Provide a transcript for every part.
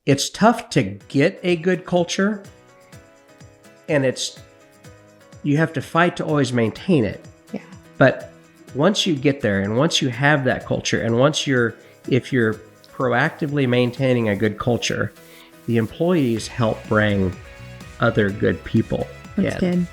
it's tough to get a good culture, and you have to fight to always maintain it. Yeah. But once you get there, and once you have that culture, and if you're proactively maintaining a good culture, the employees help bring other good people in. That's good.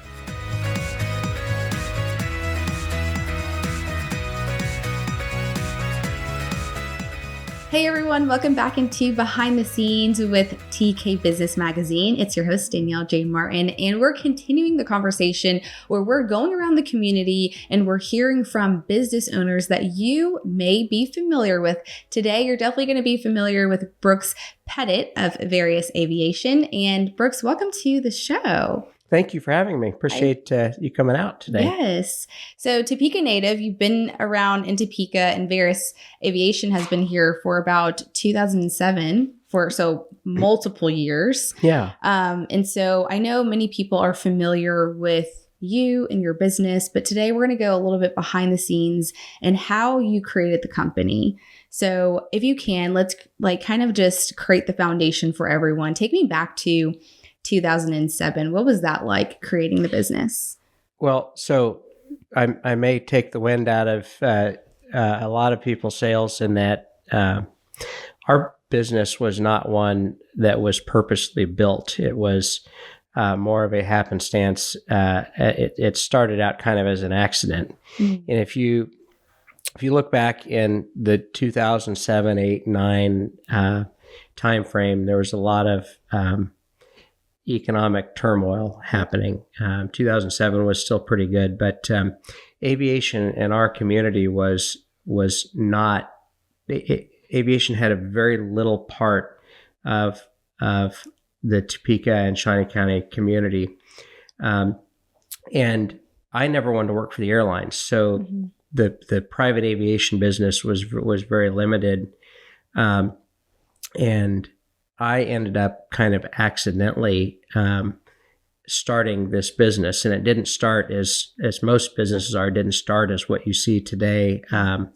Hey everyone, welcome back into Behind the Scenes with TK Business Magazine. It's your host, Danielle J. Martin, and we're continuing the conversation where we're going around the community and we're hearing from business owners that you may be familiar with. Today, you're definitely going to be familiar with Brooks Pettit of Vaerus Aviation. And Brooks, welcome to the show. Thank you for having me. Appreciate you coming out today. Yes. So Topeka native, you've been around in Topeka, and Vaerus Aviation has been here for about 2007 so multiple years. Yeah. And so I know many people are familiar with you and your business, but today we're going to go a little bit behind the scenes and how you created the company. So if you can, let's kind of just create the foundation for everyone. Take me back to 2007. What was that like, creating the business? Well, so I may take the wind out of a lot of people's sails in that our business was not one that was purposely built. It was more of a happenstance. It started out kind of as an accident. Mm-hmm. And if you look back in the 2007, 8, 9 time frame, there was a lot of economic turmoil happening. 2007 was still pretty good, but aviation in our community was not. Aviation had a very little part of the Topeka and Shawnee County community, and I never wanted to work for the airlines. So mm-hmm. the private aviation business was very limited, and I ended up kind of accidentally starting this business, and it didn't start as most businesses are. It didn't start as what you see today. I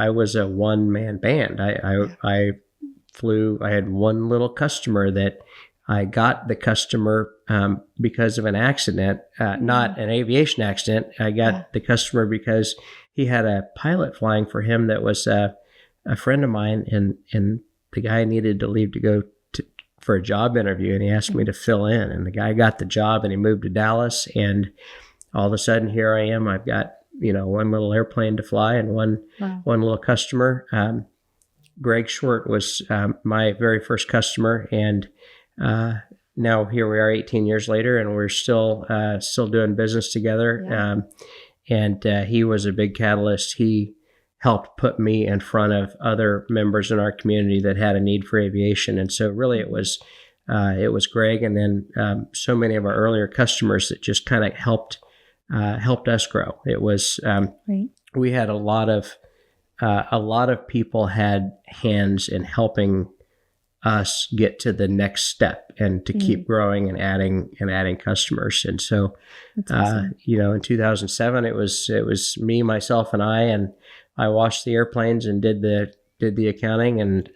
was a one-man band. I flew. I had one little customer that I got the customer because of an accident, not an aviation accident. I got the customer because he had a pilot flying for him that was a friend of mine, and the guy needed to leave to go for a job interview, and he asked me to fill in. And the guy got the job, and he moved to Dallas. And all of a sudden, here I am. I've got one little airplane to fly and one little customer. Greg Short was my very first customer, and now here we are 18 years later, and we're still doing business together. Yeah. And he was a big catalyst. He helped put me in front of other members in our community that had a need for aviation. And so really it was Greg, and then so many of our earlier customers that just kind of helped us grow. It was, right. We had a lot of people had hands in helping us get to the next step and to keep growing and adding customers. And so, awesome. In 2007, it was me, myself, and I washed the airplanes and did the accounting and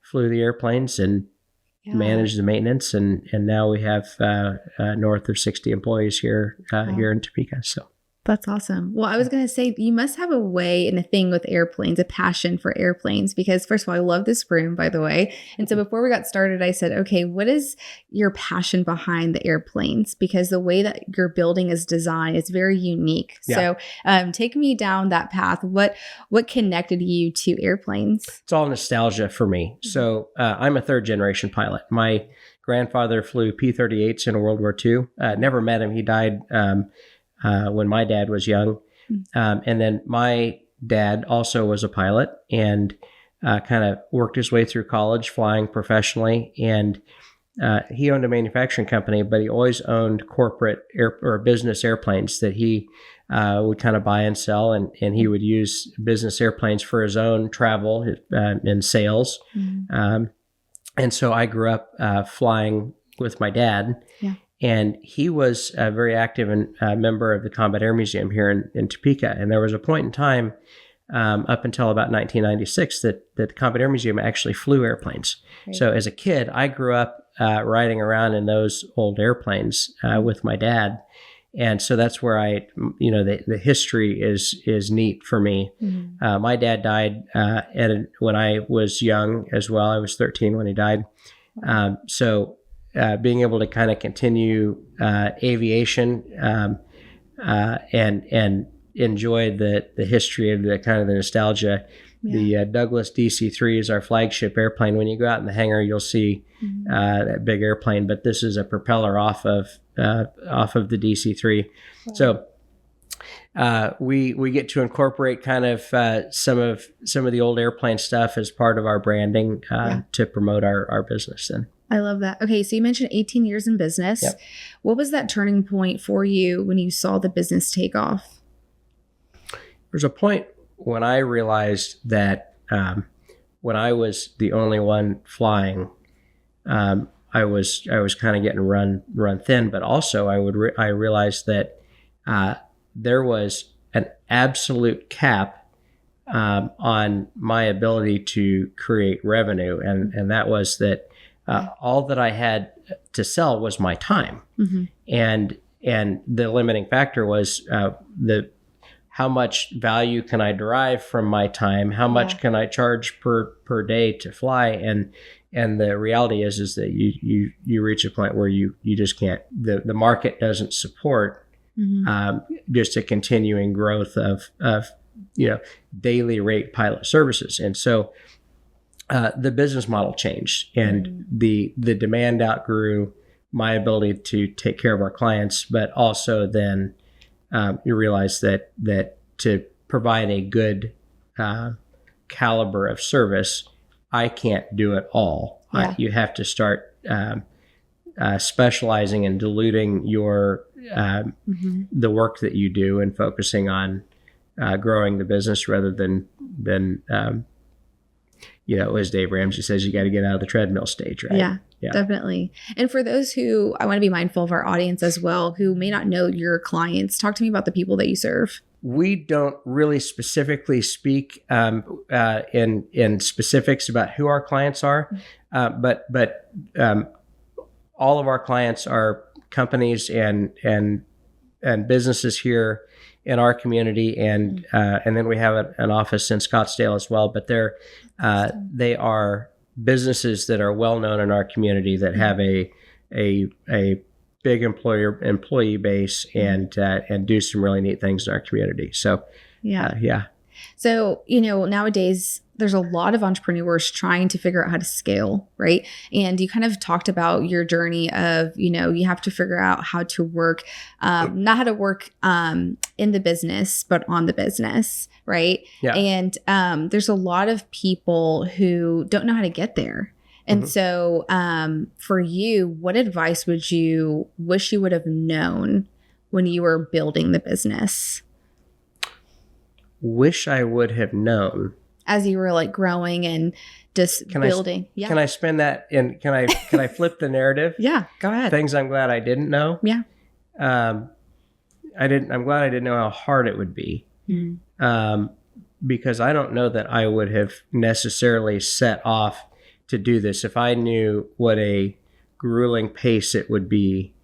flew the airplanes and managed the maintenance. And now we have north of 60 employees here in Topeka. So that's awesome. Well, I was going to say, you must have a way and a thing with airplanes, a passion for airplanes, because first of all, I love this room, by the way. And so before we got started, I said, okay, what is your passion behind the airplanes? Because the way that your building is designed is very unique. Yeah. So take me down that path. What connected you to airplanes? It's all nostalgia for me. Mm-hmm. So I'm a third generation pilot. My grandfather flew P-38s in World War II. Never met him. He died when my dad was young. And then my dad also was a pilot and kind of worked his way through college flying professionally. And he owned a manufacturing company, but he always owned corporate or business airplanes that he would kind of buy and sell. And he would use business airplanes for his own travel and sales. Mm-hmm. And so I grew up flying with my dad. Yeah. And he was a very active and member of the Combat Air Museum here in Topeka. And there was a point in time up until about 1996 that the Combat Air Museum actually flew airplanes. Right. So as a kid, I grew up riding around in those old airplanes with my dad. And so that's where the history is neat for me. Mm-hmm. My dad died when I was young as well. I was 13 when he died. So being able to kind of continue aviation and enjoy the history of the kind of the nostalgia. Yeah. The Douglas DC-3 is our flagship airplane. When you go out in the hangar, you'll see that big airplane, but this is a propeller off of the DC-3. Wow. So we get to incorporate kind of some of the old airplane stuff as part of our branding to promote our business. Then I love that. Okay, so you mentioned 18 years in business. Yep. What was that turning point for you when you saw the business take off? There's a point when I realized that when I was the only one flying, I was kind of getting run thin. But also, I realized that there was an absolute cap on my ability to create revenue, and that was that all that I had to sell was my time, and the limiting factor was how much value can I derive from my time? How much can I charge per day to fly? And the reality is that you reach a point where you just can't. The market doesn't support just a continuing growth of daily rate pilot services. And so the business model changed, and the demand outgrew my ability to take care of our clients, but also then you realize that to provide a good caliber of service, I can't do it all. Yeah. You have to start specializing and diluting your the work that you do and focusing on growing the business rather than as Dave Ramsey says, you got to get out of the treadmill stage, right? Yeah, definitely. And for those who, I want to be mindful of our audience as well, who may not know your clients, talk to me about the people that you serve. We don't really specifically speak in specifics about who our clients are, but all of our clients are companies and businesses here in our community, and then we have an office in Scottsdale as well. But they are businesses that are well known in our community that have a big employee base and do some really neat things in our community. So yeah. So nowadays there's a lot of entrepreneurs trying to figure out how to scale, right? And you kind of talked about your journey of, you have to figure out how to work, not how to work in the business, but on the business, right? Yeah. And there's a lot of people who don't know how to get there. And so for you, what advice would you wish you would have known when you were building the business? Wish I would have known. As you were like growing and just building. Yeah. Can I spend that in, can I flip the narrative? Yeah, go ahead. Things I'm glad I didn't know. Yeah. I'm glad I didn't know how hard it would be. Because I don't know that I would have necessarily set off to do this if I knew what a grueling pace it would be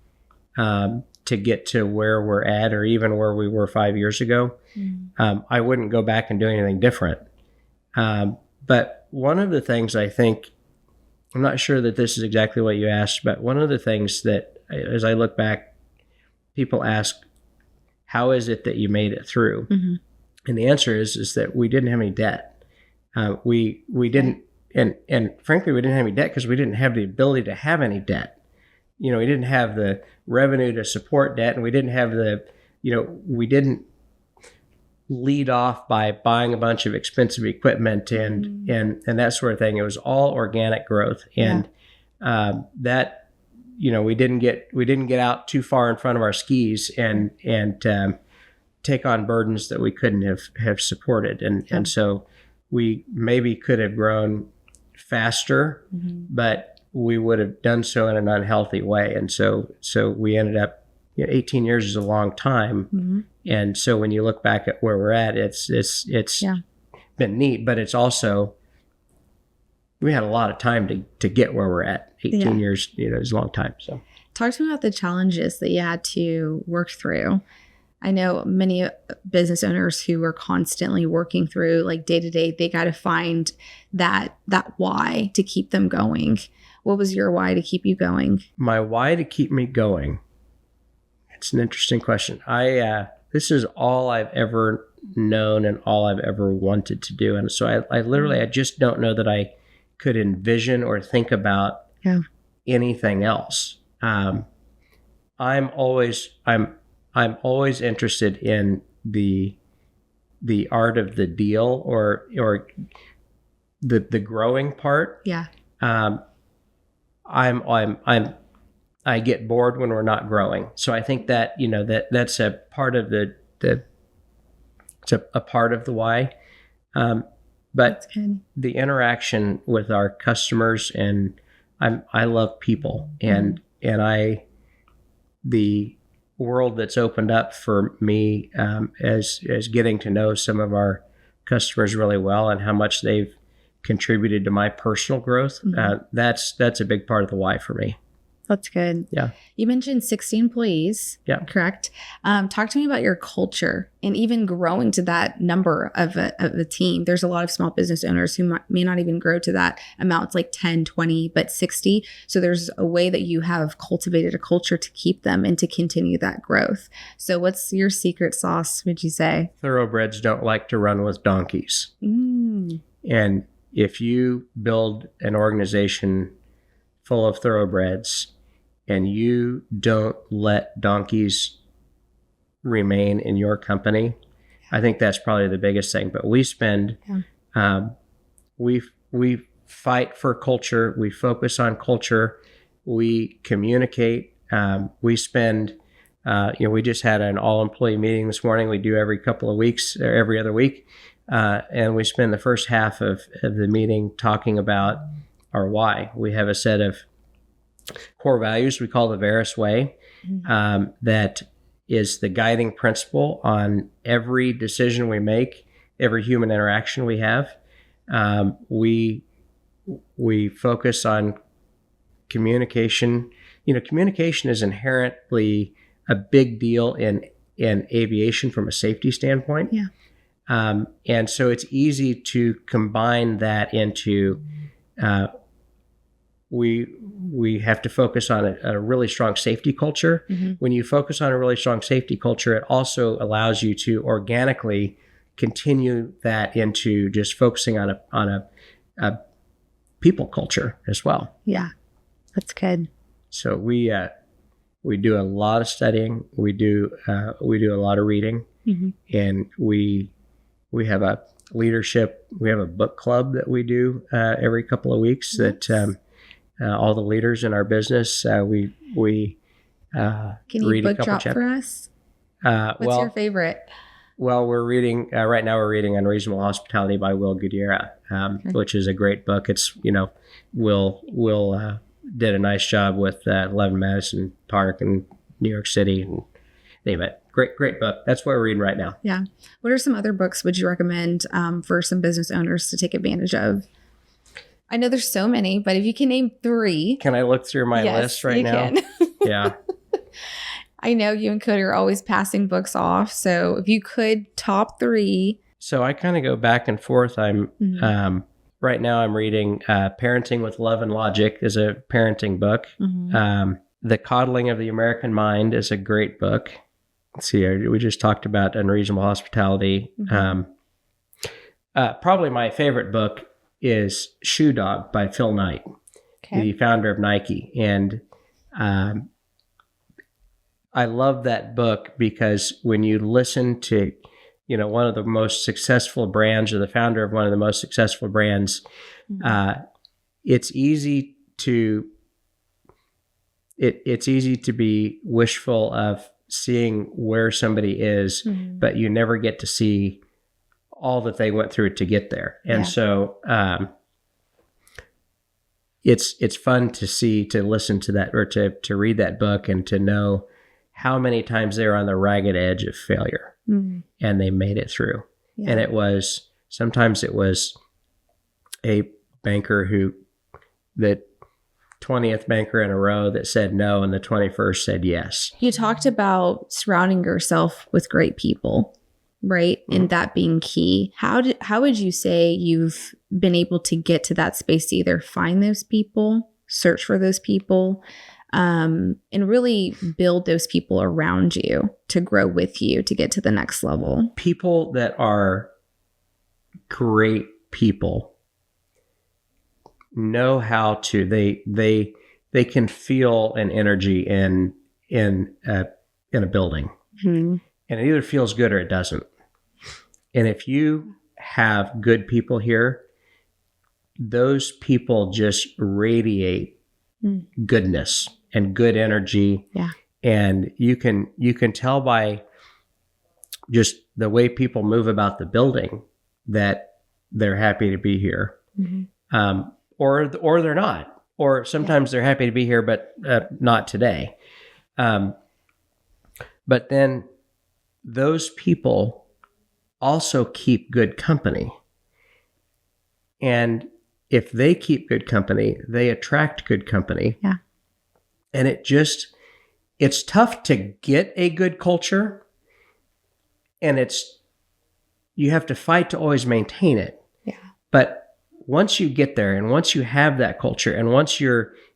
to get to where we're at, or even where we were 5 years ago. I wouldn't go back and do anything different. But one of the things I think, I'm not sure that this is exactly what you asked, but one of the things that, as I look back, people ask, how is it that you made it through? And the answer is that we didn't have any debt. We didn't, and frankly, we didn't have any debt because we didn't have the ability to have any debt. We didn't have the revenue to support debt, and we didn't have we didn't lead off by buying a bunch of expensive equipment and that sort of thing. It was all organic growth, and that we didn't get out too far in front of our skis and take on burdens that we couldn't have supported, and so we maybe could have grown faster, but we would have done so in an unhealthy way, and so we ended up. 18 years is a long time. And so when you look back at where we're at, it's been neat, but it's also, we had a lot of time to get where we're at. 18 years, is a long time. So talk to me about the challenges that you had to work through. I know many business owners who are constantly working through like day to day, they got to find that why to keep them going. What was your why to keep you going? My why to keep me going. It's an interesting question. This is all I've ever known and all I've ever wanted to do. And so I literally, I just don't know that I could envision or think about anything else. I'm always interested in the art of the deal or the growing part. Yeah. I get bored when we're not growing. So I think that, that's a part of it's a part of the why. But the interaction with our customers, and I love people, and the world that's opened up for me as getting to know some of our customers really well and how much they've contributed to my personal growth. That's a big part of the why for me. That's good. Yeah. You mentioned 60 employees. Yeah. Correct. Talk to me about your culture and even growing to that number of a team. There's a lot of small business owners who may not even grow to that amount. It's like 10, 20, but 60. So there's a way that you have cultivated a culture to keep them and to continue that growth. So what's your secret sauce, would you say? Thoroughbreds don't like to run with donkeys. And if you build an organization full of thoroughbreds and you don't let donkeys remain in your company, I think that's probably the biggest thing. But we spend, we fight for culture. We focus on culture. We communicate. We spend, we just had an all-employee meeting this morning. We do every couple of weeks or every other week. And we spend the first half of the meeting talking about our why. We have a set of core values we call the Vaerus Way, that is the guiding principle on every decision we make, every human interaction we have. We focus on communication. Communication is inherently a big deal in aviation from a safety standpoint. Yeah. And so it's easy to combine that into we have to focus on a really strong safety culture. When you focus on a really strong safety culture, it also allows you to organically continue that into just focusing on a people culture as well. Yeah, that's good. So we do a lot of studying. We do a lot of reading, and we have a leadership. We have a book club that we do every couple of weeks. That all the leaders in our business we can you read book a couple drop chapters. for us? What's your favorite? Well, we're reading right now. We're reading Unreasonable Hospitality by Will Gudera, which is a great book. It's Will did a nice job with 11 Madison Park in New York City, and anyway, great book. That's what we're reading right now. Yeah. What are some other books would you recommend for some business owners to take advantage of? I know there's so many, but if you can name 3. Can I look through my list right now? Can. Yeah. I know you and Cody are always passing books off. So if you could top 3. So I kind of go back and forth. I'm right now I'm reading Parenting with Love and Logic is a parenting book. The Coddling of the American Mind is a great book. Let's see, we just talked about Unreasonable Hospitality. Probably my favorite book is Shoe Dog by Phil Knight, the founder of Nike. And I love that book because when you listen to, one of the most successful brands or the founder of one of the most successful brands, it's easy to be wishful of seeing where somebody is, but you never get to see all that they went through to get there. And so it's fun to listen to that or to read that book and to know how many times they were on the ragged edge of failure and they made it through. And it was Sometimes it was a banker the 20th banker in a row that said no, and the 21st said yes. You talked about surrounding yourself with great people, right? And that being key. How would you say you've been able to get to that space to either find those people, search for those people, and really build those people around you to grow with you to get to the next level? People that are great people know how to, they can feel an energy in a building. And it either feels good or it doesn't. And if you have good people here, those people just radiate goodness and good energy. Yeah. And you can tell by just the way people move about the building that they're happy to be here. Or they're not. Or sometimes they're happy to be here, but not today. But then those people also keep good company. And if they keep good company, they attract good company. Yeah. And it's tough to get a good culture. And you have to fight to always maintain it. Yeah. But once you get there and once you have that culture and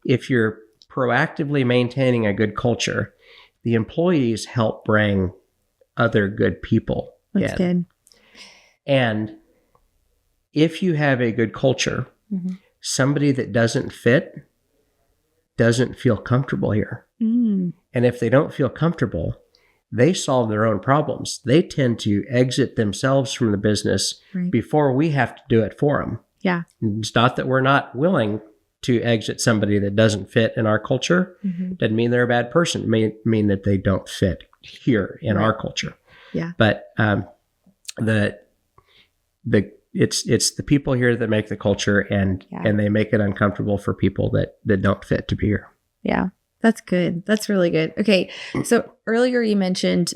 if you're proactively maintaining a good culture, the employees help bring other good people in. That's good. And if you have a good culture, somebody that doesn't feel comfortable here. And if they don't feel comfortable, they solve their own problems. They tend to exit themselves from the business before we have to do it for them. Yeah. It's not that we're not willing to exit somebody that doesn't fit in our culture. Doesn't mean they're a bad person. It may mean that they don't fit here in our culture. Yeah. But it's the people here that make the culture, and they make it uncomfortable for people that don't fit to be here. Yeah. That's good. That's really good. Okay. So earlier you mentioned,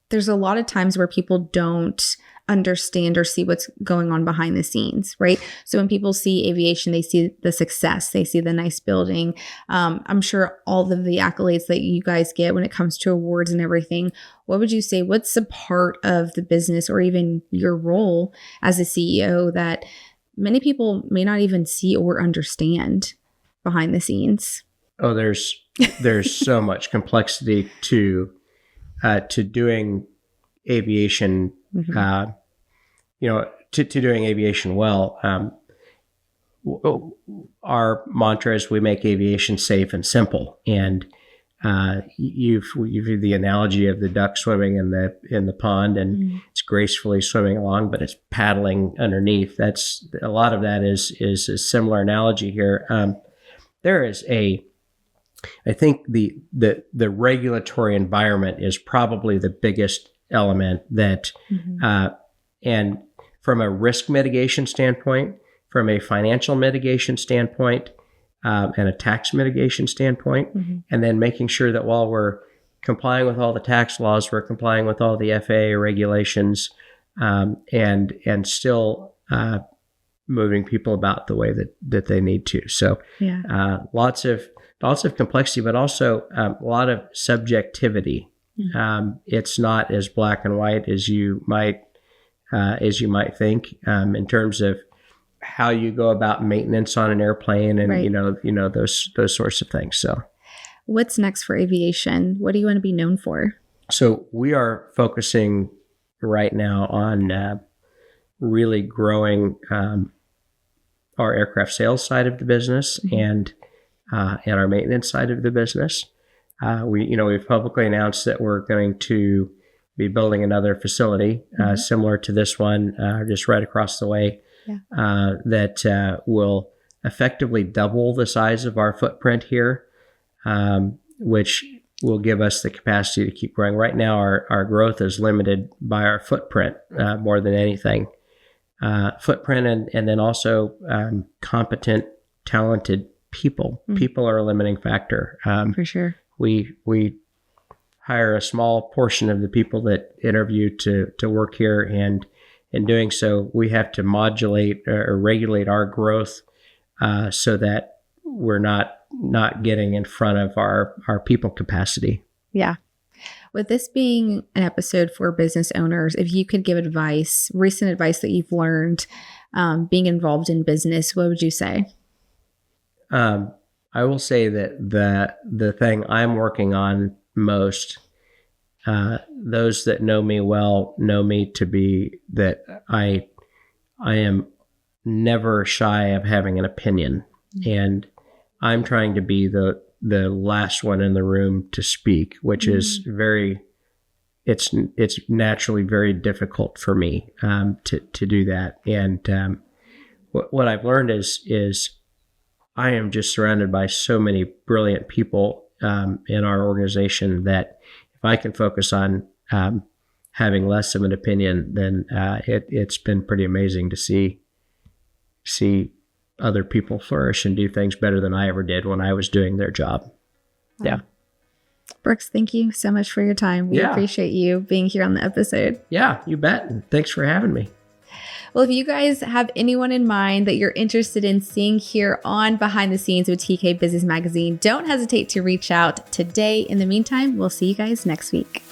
there's a lot of times where people don't understand or see what's going on behind the scenes, right? So when people see aviation, they see the success, they see the nice building. I'm sure all of the accolades that you guys get when it comes to awards and everything. What would you say, what's the part of the business or even your role as a CEO that many people may not even see or understand behind the scenes? Oh, there's so much complexity to doing aviation, to doing aviation well. Our mantra is we make aviation safe and simple. And you've the analogy of the duck swimming in the pond, and it's gracefully swimming along, but it's paddling underneath. That's a lot of that is a similar analogy here. There is I think the regulatory environment is probably the biggest element that, and from a risk mitigation standpoint, from a financial mitigation standpoint, and a tax mitigation standpoint, and then making sure that while we're complying with all the tax laws, we're complying with all the FAA regulations, and still moving people about the way that they need to. So lots of complexity, but also a lot of subjectivity. It's not as black and white as you might think, in terms of how you go about maintenance on an airplane and those sorts of things. So what's next for aviation? What do you want to be known for? So we are focusing right now on really growing our aircraft sales side of the business and our maintenance side of the business. We've publicly announced that we're going to be building another facility similar to this one, just right across the way, that will effectively double the size of our footprint here, which will give us the capacity to keep growing. Right now, our growth is limited by our footprint more than anything. Footprint and then also competent, talented people. People are a limiting factor. For sure. We hire a small portion of the people that interview to work here, and in doing so, we have to modulate or regulate our growth so that we're not getting in front of our people capacity. Yeah. With this being an episode for business owners, if you could give advice, recent advice that you've learned being involved in business, what would you say? I will say that the thing I'm working on most, those that know me well know me to be that I am never shy of having an opinion, and I'm trying to be the last one in the room to speak, which is it's naturally very difficult for me to do that. And what I've learned is I am just surrounded by so many brilliant people in our organization that if I can focus on having less of an opinion, then it's been pretty amazing to see other people flourish and do things better than I ever did when I was doing their job. Yeah. Brooks, thank you so much for your time. We appreciate you being here on the episode. Yeah, you bet. Thanks for having me. Well, if you guys have anyone in mind that you're interested in seeing here on Behind the Scenes with TK Business Magazine, don't hesitate to reach out today. In the meantime, we'll see you guys next week.